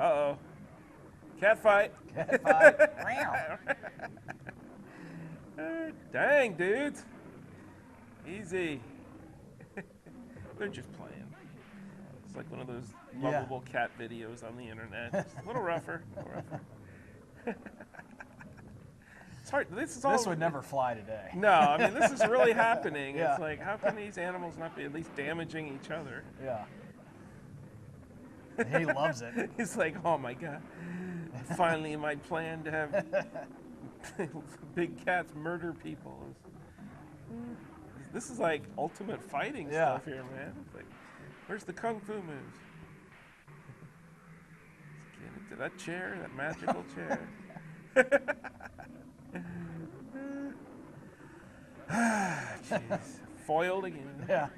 Uh-oh. Cat fight. Cat fight. Dang, dudes. Easy. They're just playing. It's like one of those lovable cat videos on the internet. Just a little rougher. A little rougher. It's hard. This would never fly today. No, I mean, this is really happening. Yeah. It's like, how can these animals not be at least damaging each other? Yeah. He loves it. He's like, oh my God. Finally, my plan to have big cats murder people. This is like ultimate fighting stuff here, man. It's like, where's the kung fu moves? Let's get into that chair, that magical chair. Jeez. Foiled again. Yeah.